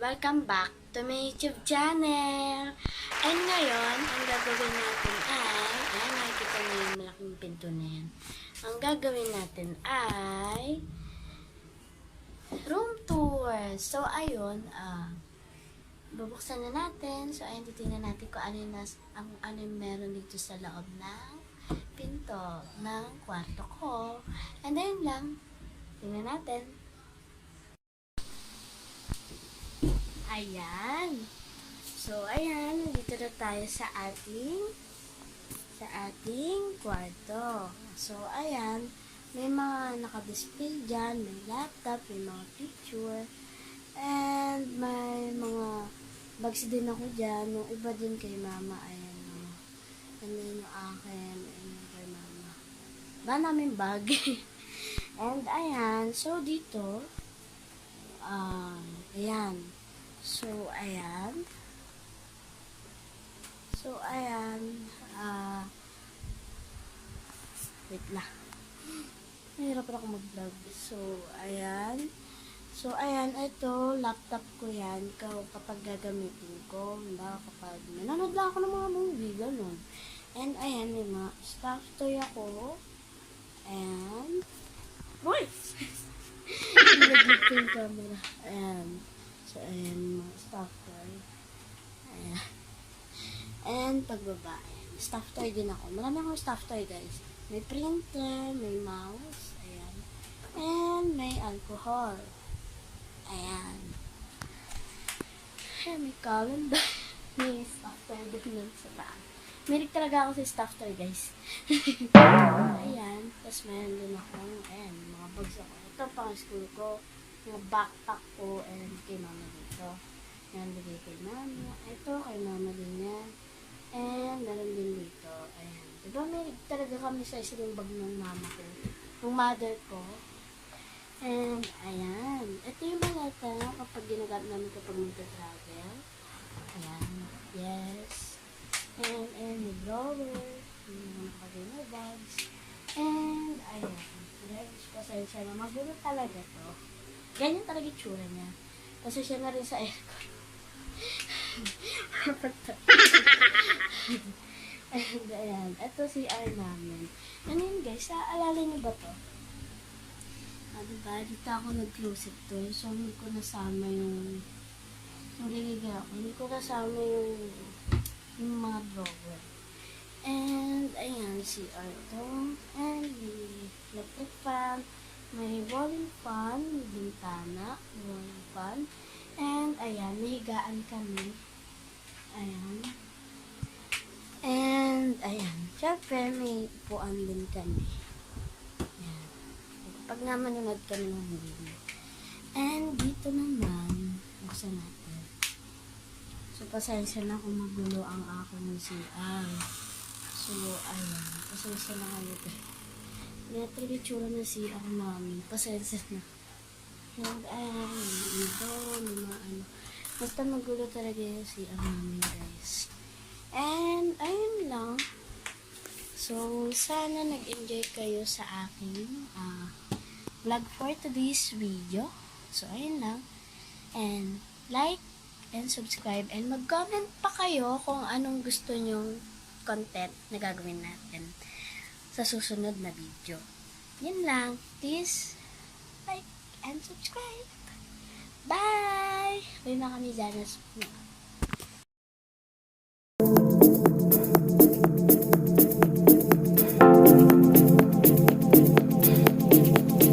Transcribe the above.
Welcome back to my YouTube channel. And ngayon, ang gagawin natin ay, nakikita niyo yung malaking pinto na yan. Ang gagawin natin ay room tour. So, ayun, bubuksan na natin. So, ayun, titingnan natin kung ano yung meron dito sa loob ng pinto ng kwarto ko. And ayun lang, tingnan natin. Ayan. So, ayan. Nandito na tayo sa ating kwarto. So, ayan. May mga nakadisplay dyan. May laptop, may mga picture. And may mga bags din ako dyan. Yung iba din kay mama. Ayan. Ano yung akin. Ayan yung kay mama. Ba namin bag. And ayan. So, dito. Ayan. So, ayan. Wait lang. Mahirap na ako mag-vlog. So, ayan. Ito, laptop ko yan. Kapag gagamitin ko, kapag nanonood lang ako ng mga movie, ganun. And, ayan, may mga stuff toy ako. And, boy! Nag-lift yung camera. Ayan. So, ayan, mga stuff toy. Ayan. And, pagbaba. Ayan. Stuff toy din ako. Marami akong stuff toy, guys. May printer, may mouse. Ayan. And, may alcohol. Ayan. Ayan, may calendar. May stuff toy din nun sa bag. Merik talaga ako sa stuff toy, guys. Ayan. Tapos, mayroon din akong, ayan, mga bags ako. Ito, pang school ko. Yung backpack ko and kay mama dito. Yan, bigay kay mama. Ito, kay mama din yan. And, meron din dito. Ayan. Diba, may talaga kami sa isang bag ng mama ko. Ng mother ko. And, ayan. Ito yung malata kapag ginagamit namin kapag mag-travel. Ayan. Yes. And, may drawer. Yung mga nakagay na bags. And, ayan. Guys, pasensya na. Magulo talaga to. Ganyan talaga itsura niya. Kasi siya na rin sa aircon. And ayan. Ito si R namin. Ano yun guys? Alala niyo ba to? Diba? Dito ako nag-closet to. So, hindi ko nasama yung hindi ko nasama yung mga drawer. And ayan si R to. And the electric fan. May rolling fan, may bintana, rolling fan. And, ayan, may higaan kami. Ayan. And, ayan. Siyempre, may upuan din kami. Ayan. Pag naman kami ng video. And, dito naman, buksan natin. So, pasensya na kung magulo ang aking CR. So, ayan. Pasensya na kayo guys. Kaya talaga itsura na CR namin. Pasensya na. And, ayan, ito, mga ano. Basta magulo talaga yung CR namin, guys. And, ayun lang. So, sana nag-enjoy kayo sa aking vlog for today's video. So, ayun lang. And, like, and subscribe, and mag-comment pa kayo kung anong gusto nyong content na gagawin natin sa susunod na video. Yan lang. Please like and subscribe. Bye! Uwi na kami dyan.